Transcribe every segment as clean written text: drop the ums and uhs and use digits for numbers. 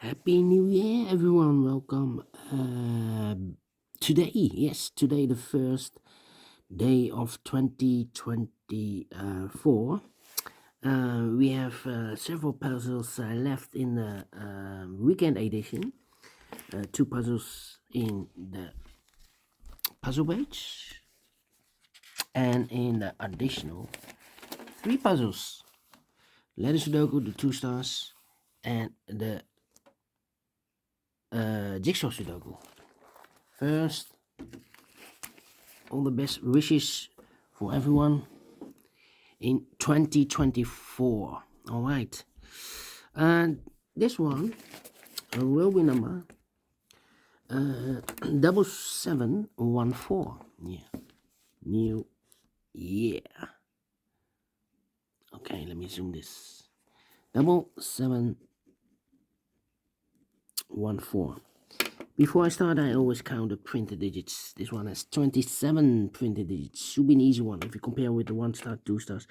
Happy New Year, everyone. Welcome. Today, the first day of 2024. We have several puzzles left in the weekend edition. Two puzzles in the puzzle page, and in the additional three puzzles: Letter Sudoku, the 2 stars, and the Jigsaw Sudoku. First, all the best wishes for everyone in 2024. All right, and this one will be number 7714. Yeah, new year. Okay, let me zoom this. 7714. Before I start, I always count the printed digits. This one has 27 printed digits. Should be an easy one. If you compare with the 1 star, 2 stars,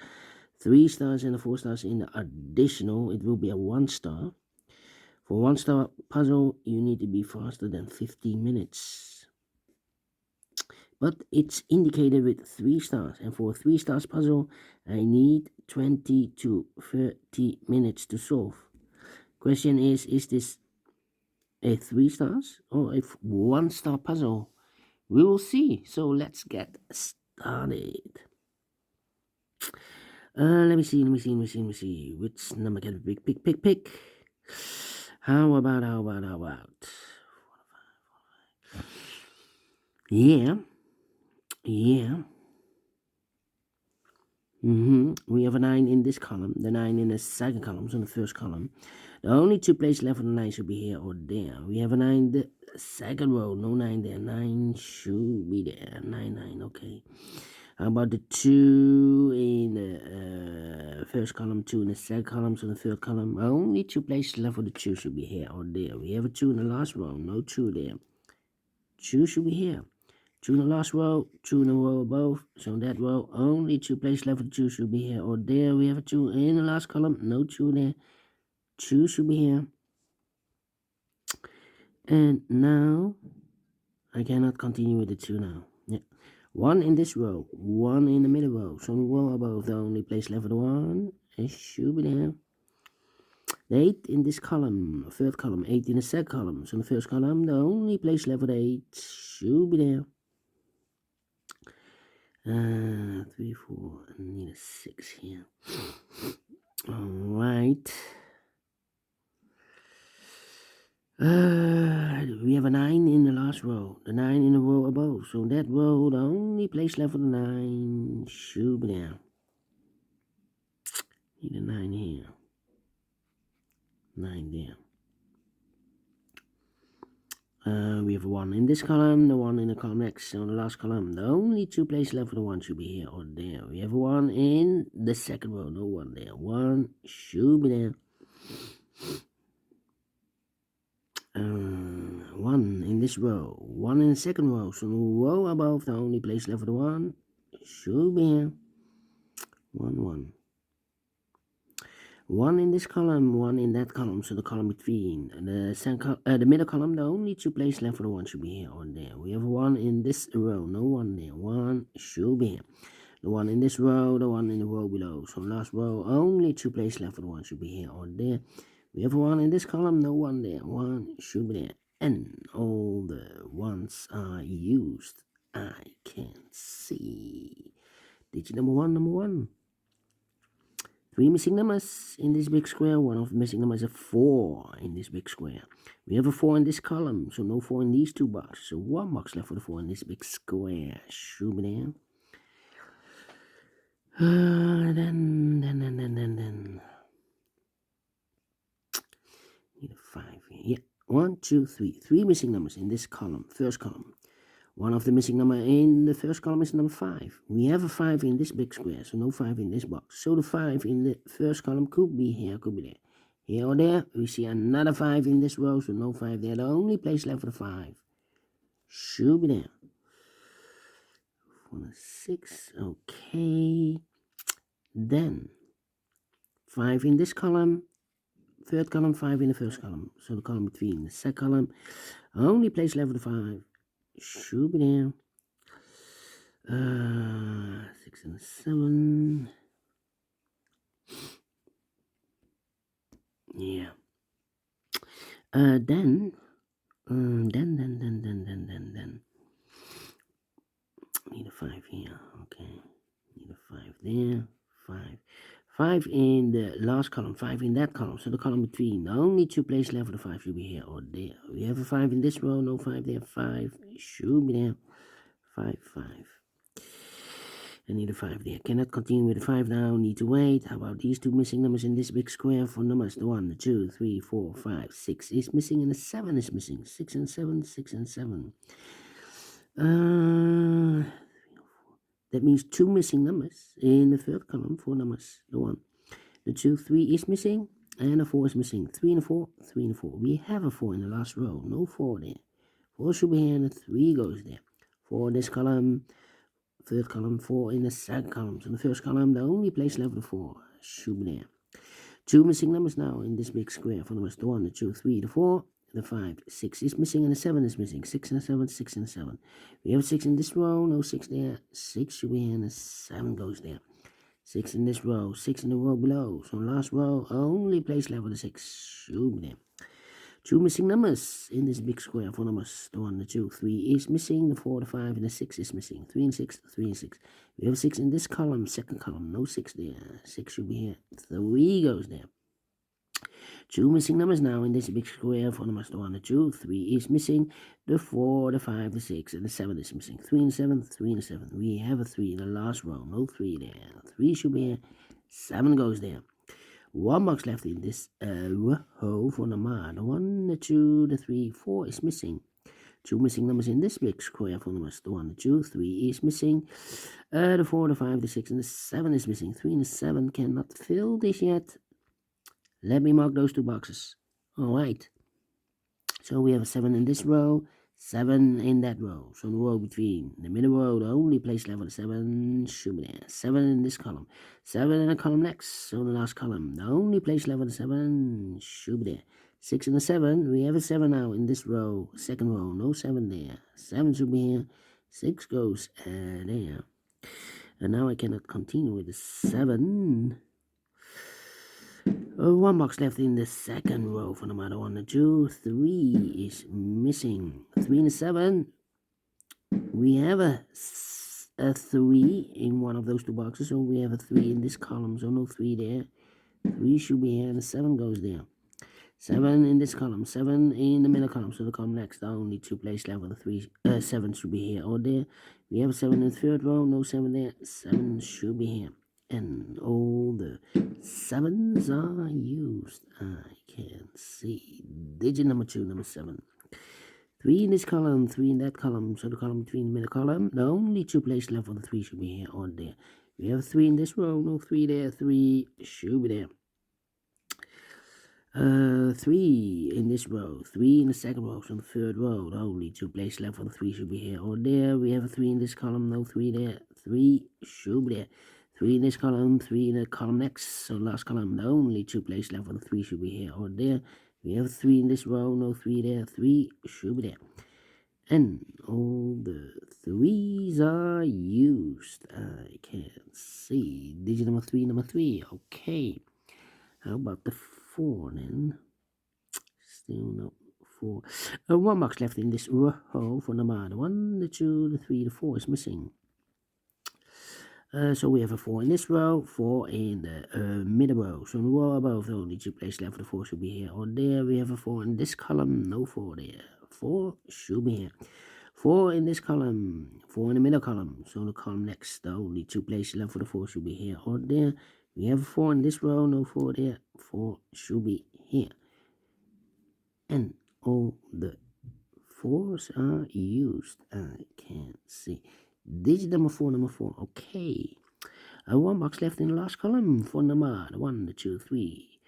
3 stars, and the 4 stars in the additional, it will be a 1 star. For 1 star puzzle, you need to be faster than 15 minutes. But it's indicated with 3 stars. And for a 3 stars puzzle, I need 20 to 30 minutes to solve. Question is this a 3 stars or a 1 star puzzle? We will see. So let's get started. Let me see. Which number can we pick? How about? Yeah. We have a 9 in this column, the 9 in the second column, so in the first column. The only two places left for the 9 should be here or there. We have a 9 in the second row, no 9 there. 9 should be there. 9, okay. How about the 2 in the first column, 2 in the second column, so in the third column? Only two places left for the 2 should be here or there. We have a 2 in the last row, no 2 there. 2 should be here. 2 in the last row, 2 in the row above, so in that row, only 2 places left for the 2 should be here or there. We have a 2 in the last column, no 2 there. 2 should be here. And now, I cannot continue with the 2 now. Yeah. 1 in this row, 1 in the middle row, so in the row above, the only place left for the 1, it should be there. The 8 in this column, third column, 8 in the second column, so in the first column, the only place left for the 8 should be there. 3, 4, I need a 6 here. Alright. We have a 9 in the last row, the 9 in the row above, so in that row, the only place left for the 9 should be there. Need a 9 here. 9 there. We have a 1 in this column, the 1 in the column next, so in the last column. The only two places left for the 1 should be here or there. We have a 1 in the second row, no 1 there. 1 should be there. 1 in this row, 1 in the second row, so in the row above, the only place left for the 1 should be here. 1. 1 in this column, 1 in that column, so the column between. The middle column, the only two places left for the 1 should be here or there. We have 1 in this row, no 1 there. 1 should be here. The 1 in this row, the 1 in the row below. So last row, only two places left for the 1 should be here or there. We have 1 in this column, no 1 there. 1 should be there. And all the 1s are used. I can see. Digit number 1. 3 missing numbers in this big square. One of the missing numbers is a 4 in this big square. We have a 4 in this column, so no 4 in these two boxes. So 1 box left for the 4 in this big square. Should be there. Then. Need a 5 here. Yeah. 1, 2, 3. 3 missing numbers in this column, first column. One of the missing number in the first column is number 5. We have a 5 in this big square, so no 5 in this box. So the 5 in the first column could be here, could be there. Here or there, we see another 5 in this row, so no 5 there. The only place left for the 5 should be there. 4, 6, okay. Then 5 in this column, third column, 5 in the first column. So the column between the second column, only place level 5 should be there. 6 and 7. Yeah. Then. Need a 5 here. Okay. Need a 5 there. 5. 5 in the last column, 5 in that column. So the column between. The only two place left for the 5 should be here or there. We have a 5 in this row, no 5 there. 5 should be there. 5, 5. I need a 5 there. Cannot continue with the 5 now. Need to wait. How about these two missing numbers in this big square for numbers? The 1, the 2, 3, 4, 5, 6 is missing and the 7 is missing. 6 and 7, 6 and 7. That means two missing numbers in the third column. 4 numbers. The 1, the 2, 3 is missing and the 4 is missing. 3 and a 4, 3 and a 4. We have a 4 in the last row. No 4 there. 4 should be here and the 3 goes there. 4 in this column. Third column, 4 in the second column. So in the first column, the only place left for the 4 should be there. Two missing numbers now in this big square for numbers. The 1, the 2, 3, the 4, the 5, 6 is missing and the 7 is missing. 6 and 7, 6 and 7. We have 6 in this row, no 6 there. 6 should be here and the 7 goes there. 6 in this row, 6 in the row below. So last row, only place left for the 6 should be there. Two missing numbers in this big square for numbers. The 1, the 2, 3 is missing. The 4, the 5, and the 6 is missing. 3 and 6, 3 and 6. We have 6 in this column, second column. No 6 there. 6 should be here. 3 goes there. Two missing numbers now in this big square for numbers. The 1, the 2, 3 is missing. The 4, the 5, the 6, and the 7 is missing. 3 and 7, 3 and 7. We have a 3 in the last row. No 3 there. 3 should be here. 7 goes there. 1 box left in this row for number. The 1, the 2, the 3, 4 is missing. Two missing numbers in this big square for numbers. The 1, the 2, 3 is missing. The 4, the 5, the 6, and the 7 is missing. 3 and the 7 cannot fill this yet. Let me mark those two boxes. Alright. So we have a 7 in this row. 7 in that row. So the row between the middle row, the only place level 7 should be there. 7 in this column. 7 in the column next. So the last column, the only place level 7 should be there. 6 in the 7. We have a 7 now in this row. Second row, no 7 there. 7 should be here. 6 goes there. And now I cannot continue with the 7. 1 box left in the second row for number 1, the 2, 3 is missing. 3 and 7. We have a 3 in one of those two boxes, so we have a 3 in this column, so no 3 there. 3 should be here, and the 7 goes there. 7 in this column, 7 in the middle column, so the column next, the only two place level, the 7 should be here or there. We have a 7 in the third row, no 7 there. 7 should be here. And all the 7s are used. I can see. Digit number 2, number 7. 3 in this column, 3 in that column. So the column between the middle column, the only two places left for the 3 should be here or there. We have 3 in this row, no 3 there. 3 should be there. 3 in this row, 3 in the second row, so the third row, the only two places left for the 3 should be here or there. We have a 3 in this column, no 3 there. 3 should be there. 3 in this column, 3 in the column next. So last column, the only two places left for the 3 should be here or there. We have 3 in this row, no 3 there. 3 should be there. And all the 3s are used. I can see. Digit number 3, number 3. Okay. How about the 4 then? Still no 4. 1 box left in this row for number 1, the 2, the 3, the 4 is missing. So we have a 4 in this row, 4 in the middle row. So in the row above, the only two places left for the 4 should be here or there. We have a 4 in this column, no 4 there. 4 should be here. 4 in this column, 4 in the middle column. So the column next, the only two places left for the 4 should be here or there. We have a 4 in this row, no 4 there. 4 should be here. And all the 4s are used. I can see. Digit number 4, number 4. Okay. 1 box left in the last column for number 1, 2, 3,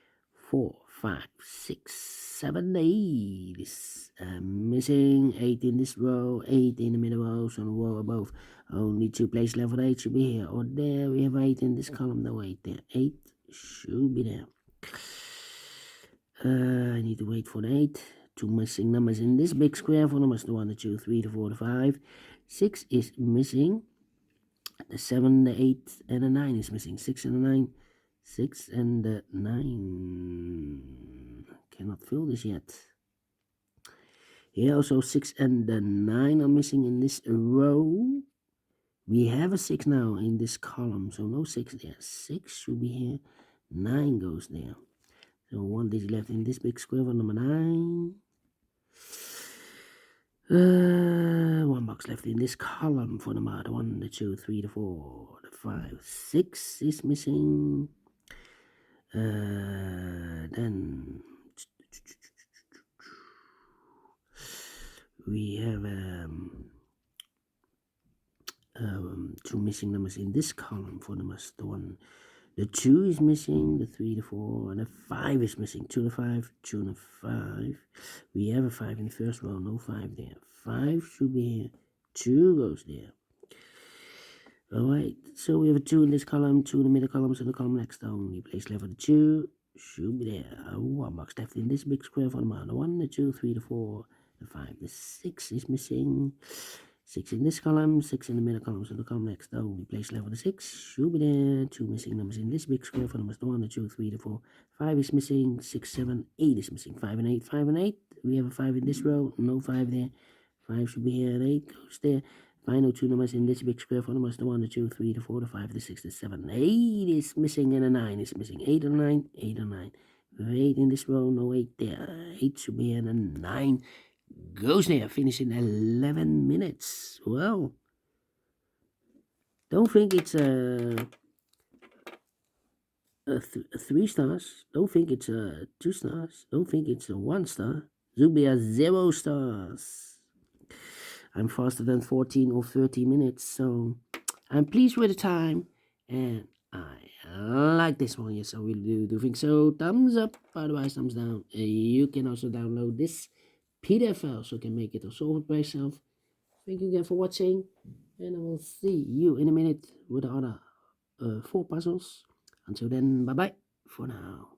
4, 5, 6, 7, 8 is missing. 8 in this row, 8 in the middle row, so the row above. Only two places left for 8 should be here or there. We have 8 in this column, no 8 there. 8 should be there. I need to wait for the 8. 2 missing numbers in this big square for numbers the 1, the 2, 3, the 4, the 5. 6 is missing. The 7, the 8, and the 9 is missing. 6 and the 9. 6 and the 9. Cannot fill this yet. Here also 6 and the 9 are missing in this row. We have a 6 now in this column, so no 6 there. 6 should be here. 9 goes there. So 1 digit left in this big square for number 9. 1 box left in this column for number 1, the 2, 3, the 4, the 5. 6 is missing. Then we have 2 missing numbers in this column for numbers the 1. The 2 is missing, the 3, the 4, and the 5 is missing. 2 and 5, 2 and 5. We have a 5 in the first row, no 5 there. 5 should be here. 2 goes there. Alright, so we have a 2 in this column, 2 in the middle column, so the column next only place left for the 2 should be there. 1 box left in this big square for the 1, the 2, 3, the 4, the 5. The 6 is missing. 6 in this column, 6 in the middle column, so the column next only place left for the 6 should be there. 2 missing numbers in this big square for numbers the 1, the 2, 3, the 4. 5 is missing. 6, 7, 8 is missing. 5 and 8, 5 and 8. We have a 5 in this row, no 5 there. 5 should be here, and 8 goes there. Final 2 numbers in this big square for numbers the 1, the 2, 3, the 4, the 5, the 6, the 7. 8 is missing, and a 9 is missing. 8 and 9, 8 and 9. 8 in this row, no 8 there. 8 should be here, and a 9 goes there. Finish in 11 minutes. Well, don't think it's a 3 stars. Don't think it's a 2 stars. Don't think it's a 1 star. Should be a 0 stars. I'm faster than 14 or 30 minutes, so I'm pleased with the time, and I like this one. Yes, I really do think so. Thumbs up, otherwise thumbs down. You can also download this PDF file so you can make it or solve it by yourself. Thank you again for watching, and I will see you in a minute with the other 4 puzzles. Until then, bye bye for now.